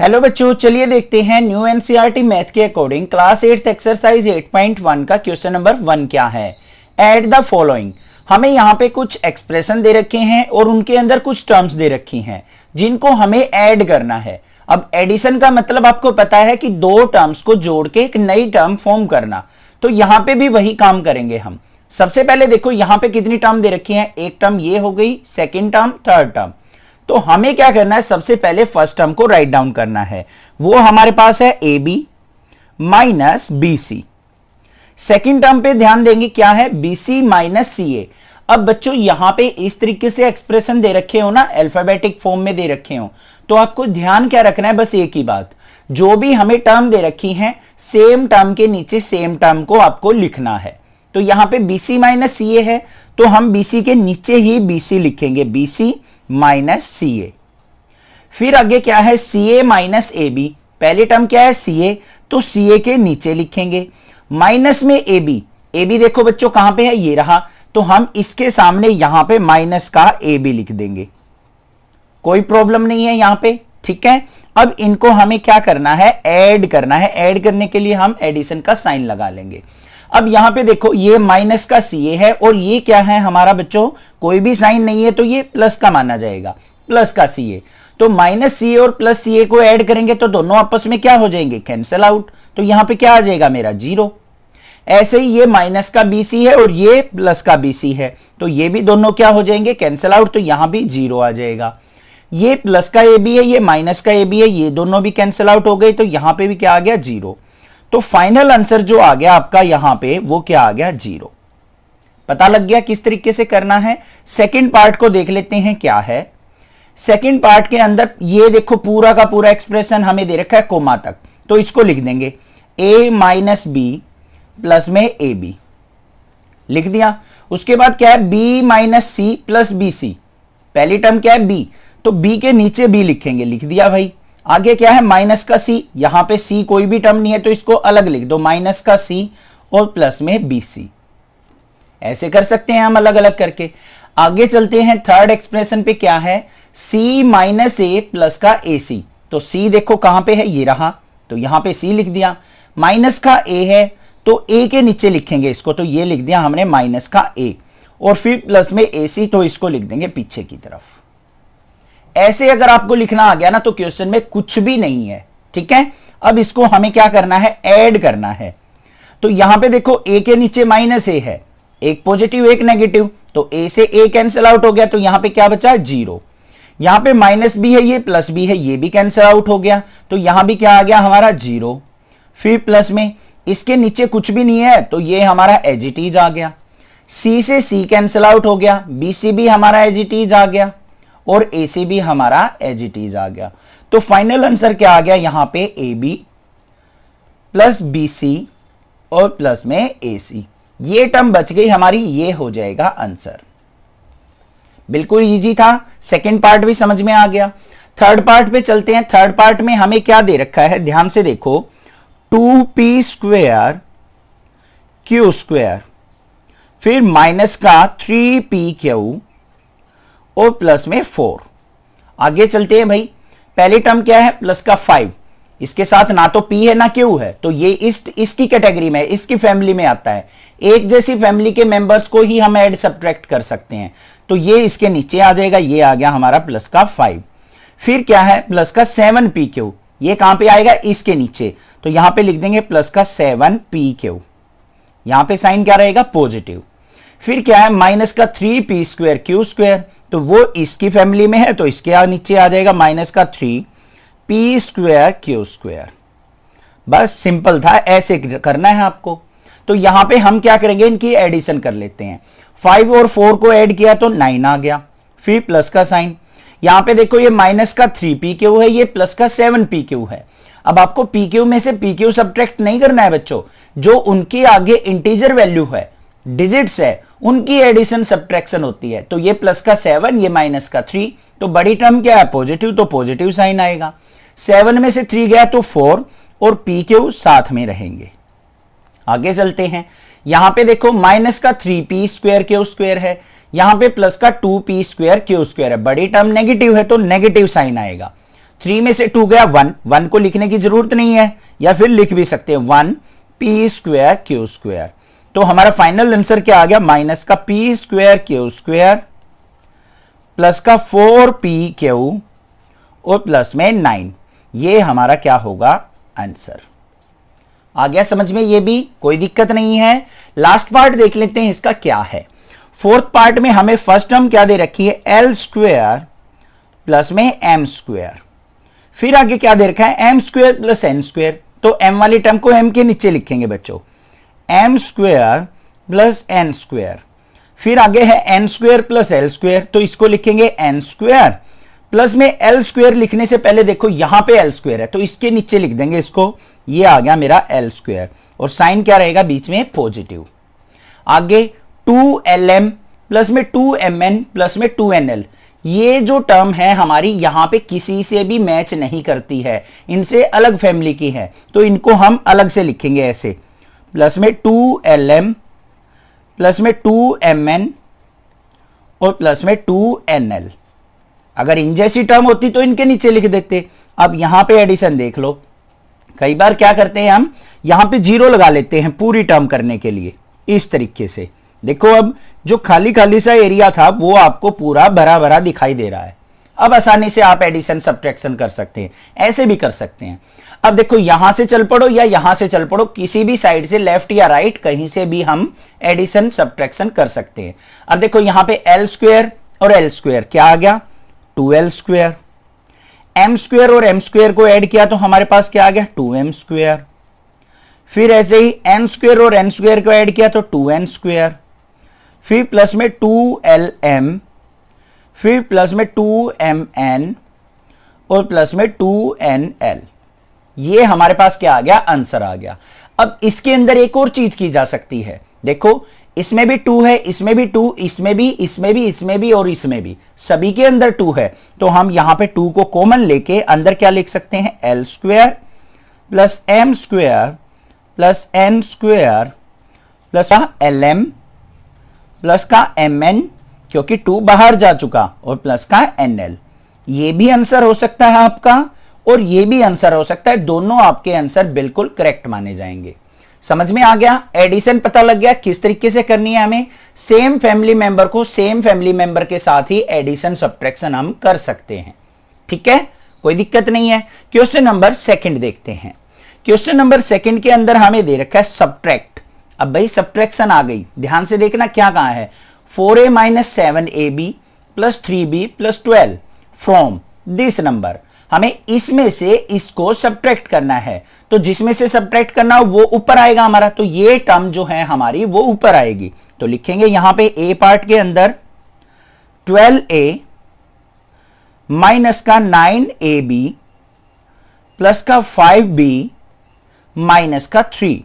Hello बच्चों, चलिए देखते हैं न्यू एनसीईआरटी मैथ के अकॉर्डिंग क्लास 8 एक्सरसाइज 8.1 का क्वेश्चन नंबर 1 क्या है। Add the following. हमें यहाँ पे कुछ एक्सप्रेशन दे रखे हैं और उनके अंदर कुछ टर्म्स दे रखी हैं जिनको हमें ऐड करना है। अब एडिशन का मतलब आपको पता है कि दो टर्म्स को जोड़ के एक नई टर्म फॉर्म करना, तो यहां पे भी वही काम करेंगे हम। सबसे पहले देखो यहाँ पे कितनी टर्म दे रखी है, एक टर्म ये हो गई, सेकेंड टर्म, थर्ड टर्म। तो हमें क्या करना है, सबसे पहले फर्स्ट टर्म को राइट डाउन करना है। वो हमारे पास है a b minus b c. Second term पे ध्यान देंगे, क्या है, बी सी माइनस सी ए। अब बच्चों यहां पे इस तरीके से एक्सप्रेशन दे रखे हो ना, अल्फाबेटिक फॉर्म में दे रखे हो, तो आपको ध्यान क्या रखना है, बस एक ही बात, जो भी हमें टर्म दे रखी है सेम टर्म के नीचे सेम टर्म को आपको लिखना है। तो यहां पे बी सी माइनस सी ए है, तो हम बी सी के नीचे ही बी सी लिखेंगे, बी सी माइनस सी ए। फिर आगे क्या है, सी ए माइनस ए बी। पहली टर्म क्या है, सी ए, तो सी ए के नीचे लिखेंगे, माइनस में ए बी। ए बी देखो बच्चों कहां पे है, ये रहा, तो हम इसके सामने यहां पे माइनस का ए बी लिख देंगे, कोई प्रॉब्लम नहीं है यहां पे, ठीक है। अब इनको हमें क्या करना है, ऐड करना है। ऐड करने के लिए हम एडिशन का साइन लगा लेंगे। अब यहां पे देखो ये माइनस का सी ए है और ये क्या है हमारा बच्चों, कोई भी साइन नहीं है तो ये प्लस का माना जाएगा, प्लस का सी ए। तो माइनस सी ए और प्लस सी ए को ऐड करेंगे तो दोनों आपस में क्या हो जाएंगे, कैंसिल आउट। तो यहां पे क्या आ जाएगा मेरा, जीरो। ऐसे ही ये माइनस का बी सी है और ये प्लस का बी सी है, तो ये भी दोनों क्या हो जाएंगे, कैंसिल आउट। तो यहां भी जीरो आ जाएगा। ये प्लस का ए बी है, ये माइनस का ए बी है, ये दोनों भी कैंसिल आउट हो गए, तो यहां पे भी क्या आ गया, जीरो। तो फाइनल आंसर जो आ गया आपका यहां पे, वो क्या आ गया, जीरो। पता लग गया किस तरीके से करना है। सेकंड पार्ट को देख लेते हैं क्या है। सेकंड पार्ट के अंदर ये देखो पूरा का पूरा एक्सप्रेशन हमें दे रखा है कोमा तक, तो इसको लिख देंगे a माइनस बी प्लस में ए बी, लिख दिया। उसके बाद क्या है, b minus c plus b c. पहली टर्म क्या है, b, तो b के नीचे b लिखेंगे, लिख दिया भाई। आगे क्या है, माइनस का c, यहां पे c कोई भी टर्म नहीं है तो इसको अलग लिख दो, माइनस का c और प्लस में बी सी। ऐसे कर सकते हैं हम अलग अलग करके। आगे चलते हैं थर्ड एक्सप्रेशन पे, क्या है, c माइनस ए प्लस का ए सी। तो c देखो कहां पे है, ये रहा, तो यहां पे c लिख दिया। माइनस का a है तो a के नीचे लिखेंगे इसको, तो ये लिख दिया हमने माइनस का a, और फिर प्लस में ए सी, तो इसको लिख देंगे पीछे की तरफ। ऐसे अगर आपको लिखना आ गया ना तो क्वेश्चन में कुछ भी नहीं है, ठीक है। अब इसको हमें क्या करना है, ऐड करना है। तो यहां पे देखो a के नीचे माइनस a है, एक पॉजिटिव एक नेगेटिव, तो a से a कैंसिल आउट हो गया, तो यहां पे क्या बचा, जीरो। यहां पे माइनस b है, ये प्लस b है, ये भी कैंसिल आउट हो गया, तो यहां भी क्या आ गया हमारा, जीरो। फिर प्लस में इसके नीचे कुछ भी नहीं है, तो ये हमारा एज इट इज आ गया। c से c कैंसिल आउट हो गया, बी सी भी हमारा एज इट इज आ गया, और ए सी भी हमारा एज इट इज आ गया। तो फाइनल आंसर क्या आ गया, यहां पे a b plus b c और प्लस में ए सी। ये टर्म बच गई हमारी, ये हो जाएगा आंसर। बिल्कुल इजी था, सेकंड पार्ट भी समझ में आ गया। थर्ड पार्ट पे चलते हैं। थर्ड पार्ट में हमें क्या दे रखा है, ध्यान से देखो, 2p स्क्वेयर क्यू स्क्वेयर, फिर माइनस का 3p क्यू और प्लस में 4। आगे चलते हैं भाई। पहली टर्म क्या है, प्लस का 5, इसके साथ ना तो p है ना q है, तो ये इसकी कैटेगरी में, इसकी फैमिली में आता है। एक जैसी फैमिली के मेंबर्स को ही हम ऐड सब्ट्रैक्ट कर सकते हैं, तो ये इसके नीचे आ जाएगा, ये आ गया हमारा प्लस का 5। फिर क्या है, प्लस का 7pq, ये कहां पे आएगा, इसके नीचे, तो यहां पे लिख देंगे प्लस का 7pq, यहां पे साइन क्या रहेगा, पॉजिटिव। फिर क्या है, माइनस का 3p स्क्वायर क्यू स्क्वायर, तो वो इसकी फैमिली में है, तो इसके नीचे आ जाएगा माइनस का 3p स्क्वायर क्यू स्क्वायर। बस सिंपल था, ऐसे करना है आपको। तो यहां पे हम क्या करेंगे, इनकी एडिशन कर लेते हैं। 5 और 4 को ऐड किया तो 9 आ गया, फिर प्लस का साइन। यहां पे देखो ये माइनस का 3pq है, ये प्लस का 7pq है। अब आपको pq में से pq सब्ट्रैक्ट नहीं करना है बच्चों, जो उनके आगे इंटीजर वैल्यू है, डिजिट्स है, उनकी एडिशन सब्ट्रैक्शन होती है। तो ये प्लस का 7, ये माइनस का 3, तो बड़ी टर्म क्या है, पॉजिटिव, तो पॉजिटिव साइन आएगा। 7 में से 3 गया तो 4, और pq साथ में रहेंगे। आगे चलते हैं। यहां पे देखो माइनस का 3p स्क्वायर क्यू स्क्वायर है, यहां पे प्लस का 2p स्क्वायर क्यू स्क्वायर है। बड़ी टर्म नेगेटिव है तो नेगेटिव साइन आएगा। 3 में से 2 गया 1, 1 को लिखने की जरूरत नहीं है, या फिर लिख भी सकते हैं 1 पी स्क्वायर क्यू स्क्वायर। तो हमारा फाइनल आंसर क्या आ गया, माइनस का P square Q square plus का 4p क्यू और प्लस में 9। ये हमारा क्या होगा आंसर। आ गया समझ में, ये भी कोई दिक्कत नहीं है। लास्ट पार्ट देख लेते हैं इसका क्या है। फोर्थ पार्ट में हमें फर्स्ट टर्म क्या दे रखी है, एल स्क्वायर प्लस में एम स्क्वायर। फिर आगे क्या दे रखा है, m square plus n square. तो एम वाली टर्म को एम के नीचे लिखेंगे बच्चों, m square plus n square. फिर आगे है n square plus l square, तो इसको लिखेंगे एन स्क्वायर प्लस में एल स्क्वायर। लिखने से पहले देखो यहां पे एल स्क्वायर है तो इसके नीचे लिख देंगे इसको, ये आ गया मेरा एल स्क्वायर और साइन क्या रहेगा बीच में पॉजिटिव। आगे 2lm प्लस में 2mn प्लस में 2nl। ये जो टर्म है हमारी यहां पे किसी से भी मैच नहीं करती है, इनसे अलग फैमिली की है, तो इनको हम अलग से लिखेंगे ऐसे, प्लस में 2lm प्लस में 2mn और प्लस में 2nl। अगर इन जैसी टर्म होती तो इनके नीचे लिख देते। अब यहां पे एडिशन देख लो, कई बार क्या करते हैं हम यहां पे 0 लगा लेते हैं पूरी टर्म करने के लिए, इस तरीके से। देखो अब जो खाली खाली सा एरिया था वो आपको पूरा भरा भरा दिखाई दे रहा है। अब आसानी से आप एडिशन सब्ट्रैक्शन कर सकते हैं, ऐसे भी कर सकते हैं। अब देखो यहां से चल पड़ो या यहां से चल पड़ो, किसी भी साइड से लेफ्ट या राइट कहीं से भी हम एडिशन सब्ट्रैक्शन कर सकते हैं। अब देखो यहां पे एल स्क्वायर और एल स्क्वायर क्या आ गया, 2l स्क्वायर। एम स्क्वायर और एम स्क्वायर को ऐड किया तो हमारे पास क्या आ गया, 2m स्क्वायर। फिर ऐसे ही एन स्क्वायर और एन स्क्वायर को ऐड किया तो 2n स्क्वायर। फिर प्लस में 2lm, फिर प्लस में 2mn और प्लस में 2nl। ये हमारे पास क्या आ गया, आंसर आ गया। अब इसके अंदर एक और चीज की जा सकती है, देखो इसमें भी 2 है, इसमें भी 2, इसमें भी, इसमें भी, इसमें भी और इसमें भी, सभी के अंदर 2 है। तो हम यहां पे 2 को कॉमन लेके अंदर क्या लिख सकते हैं, l square plus m square plus n square plus l m plus का एम एन, क्योंकि 2 बाहर जा चुका, और प्लस का एन एल। ये भी आंसर हो सकता है आपका और ये भी आंसर हो सकता है, दोनों आपके आंसर बिल्कुल करेक्ट माने जाएंगे। समझ में आ गया, एडिशन पता लग गया किस तरीके से करनी है हमें। सेम फैमिली मेंबर को सेम फैमिली मेंबर के साथ ही एडिशन सब्ट्रैक्शन हम कर सकते हैं, ठीक है, कोई दिक्कत नहीं है। क्वेश्चन नंबर 2 देखते हैं। क्वेश्चन नंबर 2 के अंदर हमें दे रखा है सब्ट्रैक्ट। अब भाई सब्ट्रैक्शन आ गई, ध्यान से देखना क्या कहा है, 4a - 7ab plus 3b plus 12 from this number. हमें इसमें से इसको सब्ट्रैक्ट करना है, तो जिसमें से सब्ट्रैक्ट करना हो वो ऊपर आएगा हमारा, तो ये टर्म जो है हमारी वो ऊपर आएगी। तो लिखेंगे यहां पे ए पार्ट के अंदर 12a माइनस का 9ab प्लस का 5b माइनस का 3।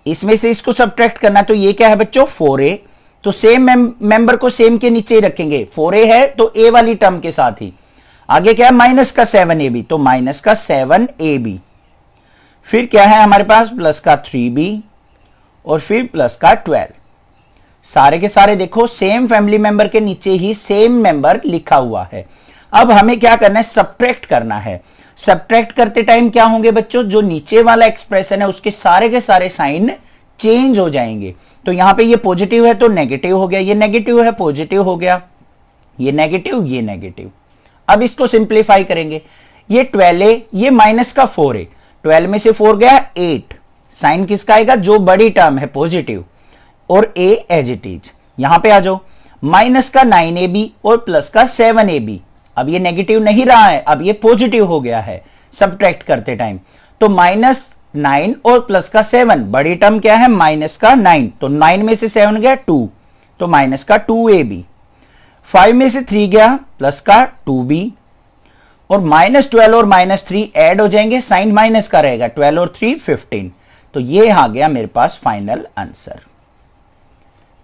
इसमें से इसको सब्ट्रैक्ट करना, तो ये क्या है बच्चों, 4a। तो सेम मेंबर को सेम के नीचे ही रखेंगे, 4a है तो a वाली टर्म के साथ ही। आगे क्या है, माइनस का 7ab, तो माइनस का 7ab। फिर क्या है हमारे पास, प्लस का 3b और फिर प्लस का 12। सारे के सारे देखो सेम फैमिली मेंबर के नीचे ही सेम मेंबर लिखा हुआ है। अब हमें क्या करना है, सब्ट्रैक्ट करना है। सब्ट्रैक्ट करते टाइम क्या होंगे बच्चों, जो नीचे वाला एक्सप्रेशन है उसके सारे के सारे साइन चेंज हो जाएंगे। तो यहां पे ये पॉजिटिव है तो नेगेटिव हो गया, ये नेगेटिव है पॉजिटिव हो गया, ये नेगेटिव ये नेगेटिव। अब इसको सिंप्लीफाई करेंगे, ये 12a, ये माइनस का 4a, 12 में से 4 गया 8, साइन किसका आएगा, जो बड़ी टर्म है पॉजिटिव, और a एज इट इज। यहां पे आ जाओ, माइनस का 9ab और प्लस का 7ab। अब ये नेगेटिव नहीं रहा है, अब ये पॉजिटिव हो गया है सब्ट्रैक्ट करते टाइम। तो -9 और प्लस का 7, बड़ी टर्म क्या है, माइनस का 9, तो 9 में से 7 गया 2, तो माइनस का 2ab। 5 में से 3 गया प्लस का 2b, और -12 और -3 ऐड हो जाएंगे, साइन माइनस का रहेगा, 12 और 3 15। तो ये आ गया मेरे पास फाइनल आंसर।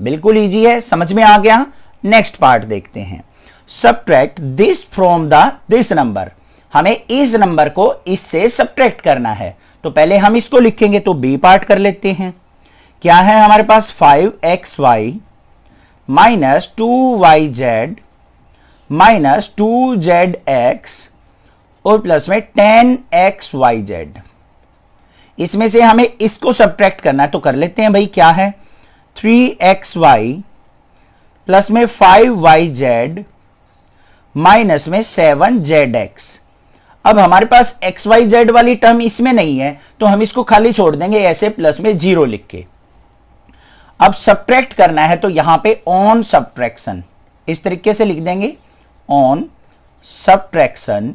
बिल्कुल इजी है, समझ में आ गया। नेक्स्ट पार्ट देखते हैं, subtract this from this number. हमें इस नंबर को इससे सब्ट्रैक्ट करना है, तो पहले हम इसको लिखेंगे, तो बी पार्ट कर लेते हैं। क्या है हमारे पास, 5xy minus 2yz minus 2zx और प्लस में 10xyz। इसमें से हमें इसको सब्ट्रैक्ट करना है तो कर लेते हैं भाई। क्या है 3xy प्लस में 5yz माइनस में 7zx। अब हमारे पास xyz वाली टर्म इसमें नहीं है तो हम इसको खाली छोड़ देंगे ऐसे प्लस में 0 लिख के। अब सब्ट्रैक्ट करना है तो यहां पे ऑन सब्ट्रैक्शन इस तरीके से लिख देंगे। ऑन सब्ट्रैक्शन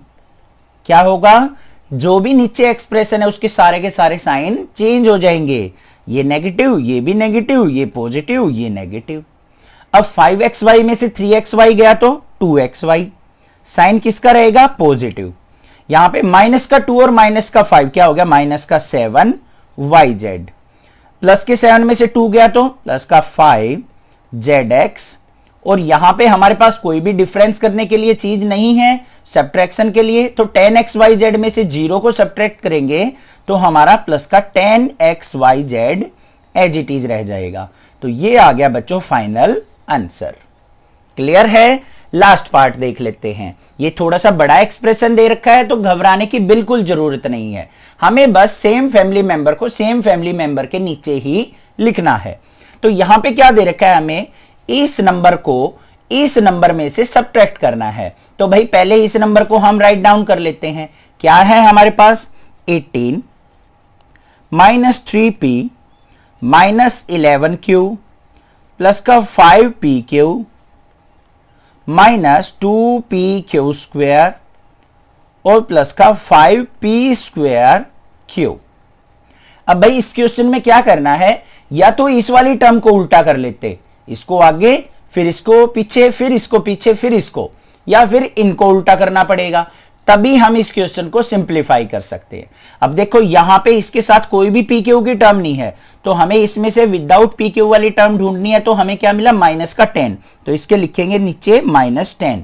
क्या होगा, जो भी नीचे एक्सप्रेशन है उसके सारे के सारे साइन चेंज हो जाएंगे। ये नेगेटिव, ये भी नेगेटिव, ये पॉजिटिव, ये नेगेटिव। अब 5xy में से 3xy गया तो 2xy, साइन किसका रहेगा पॉजिटिव। यहां पे माइनस का 2 और माइनस का 5 क्या हो गया माइनस का 7yz। प्लस के 7 में से 2 गया तो प्लस का 5zx। और यहां पे हमारे पास कोई भी डिफरेंस करने के लिए चीज नहीं है सब्ट्रैक्शन के लिए, तो 10xyz में से 0 को सब्ट्रैक्ट करेंगे तो हमारा प्लस का 10xyz एज इट इज रह जाएगा। तो ये आ गया बच्चों फाइनल आंसर। क्लियर है। लास्ट पार्ट देख लेते हैं। ये थोड़ा सा बड़ा एक्सप्रेशन दे रखा है तो घबराने की बिल्कुल जरूरत नहीं है, हमें बस सेम फैमिली मेंबर को सेम फैमिली मेंबर के नीचे ही लिखना है। तो यहां पे क्या दे रखा है, हमें इस नंबर को इस नंबर में से सब्ट्रैक्ट करना है। तो भाई पहले इस नंबर को हम राइट डाउन कर लेते हैं। क्या है हमारे पास 18 minus 3p minus 11q plus का 5pq माइनस 2pq स्क्वायर और प्लस का 5p स्क्वायर q। अब भाई इस क्वेश्चन में क्या करना है, या तो इस वाली टर्म को उल्टा कर लेते, इसको आगे फिर इसको पीछे फिर इसको पीछे फिर इसको, या फिर इनको उल्टा करना पड़ेगा, तभी हम इस क्वेश्चन को सिंप्लीफाई कर सकते हैं। अब देखो यहां पे इसके साथ कोई भी पी क्यू की टर्म नहीं है तो हमें इसमें से विदाउट पी क्यू वाली टर्म ढूंढनी है। तो हमें क्या मिला माइनस का 10, तो इसके लिखेंगे नीचे माइनस 10।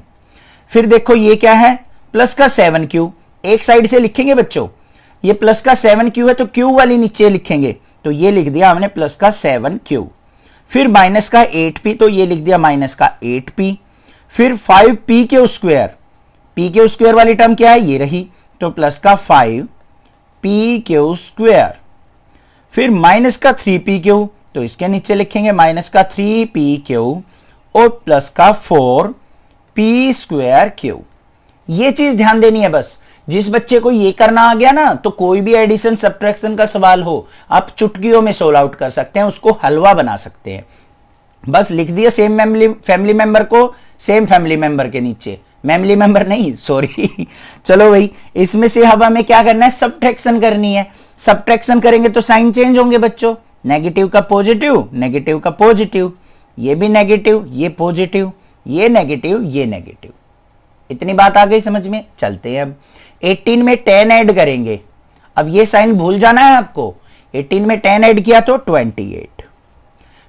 फिर देखो ये क्या है प्लस का 7q, एक साइड से लिखेंगे बच्चों, ये प्लस का 7q है तो q वाली नीचे लिखेंगे, तो ये लिख दिया हमने प्लस का 7q। फिर माइनस का 8p, तो ये लिख दिया माइनस का 8p। फिर 5p के स्क्वायर, p के स्क्वायर वाली टर्म क्या है ये रही, तो प्लस का 5p के स्क्वायर। फिर माइनस का 3pq, तो इसके नीचे लिखेंगे माइनस का 3pq और प्लस का 4p स्क्वायर q। ये चीज ध्यान देनी है बस। जिस बच्चे को ये करना आ गया ना तो कोई भी एडिशन सब्ट्रैक्शन का सवाल हो आप चुटकियों में सोल्व आउट कर सकते हैं, उसको हलवा बना सकते हैं। बस लिख दिया सेम फैमिली मेंबर को सेम फैमिली मेंबर के नीचे, फैमिली मेंबर नहीं सॉरी चलो भाई इसमें से अब हमें क्या करना है सब्ट्रैक्शन करनी है। सब्ट्रैक्शन करेंगे तो साइन चेंज होंगे बच्चों, नेगेटिव का पॉजिटिव, नेगेटिव का पॉजिटिव, ये भी नेगेटिव, ये पॉजिटिव, ये नेगेटिव, ये नेगेटिव। इतनी बात आ गई समझ में। चलते हैं अब 18 में 10 ऐड करेंगे। अब ये साइन भूल जाना है आपको, 18 में 10 ऐड किया तो 28।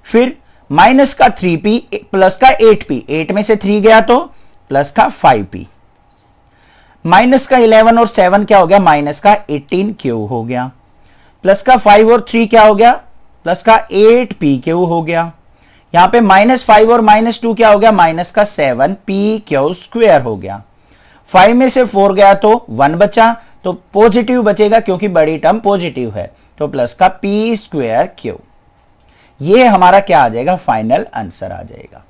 फिर माइनस का 3p प्लस का 8p, 8 में से 3 गया तो प्लस का 5p। माइनस का 11 और 7 क्या हो गया माइनस का 18q हो गया। प्लस का 5 और 3 क्या हो गया प्लस का 8pq हो गया। यहां पे माइनस 5 और माइनस 2 क्या हो गया माइनस का 7pq स्क्वायर हो गया। 5 में से 4 गया तो 1 बचा, तो पॉजिटिव बचेगा क्योंकि बड़ी टर्म पॉजिटिव है, तो प्लस का p स्क्वायर q। ये हमारा क्या आ जाएगा फाइनल आंसर आ जाएगा।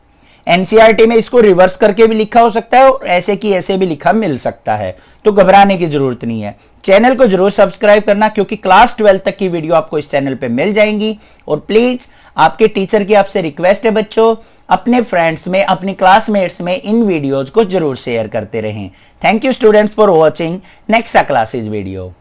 एनसीईआरटी में इसको रिवर्स करके भी लिखा हो सकता है और ऐसे की ऐसे भी लिखा मिल सकता है, तो घबराने की जरूरत नहीं है। चैनल को जरूर सब्सक्राइब करना क्योंकि क्लास 12 तक की वीडियो आपको इस चैनल पे मिल जाएंगी। और प्लीज आपके टीचर की आपसे रिक्वेस्ट है बच्चों, अपने फ्रेंड्स में अपनी क्लासमेट्स में इन वीडियोज को जरूर शेयर करते रहें। Thank you students for watching next classes video.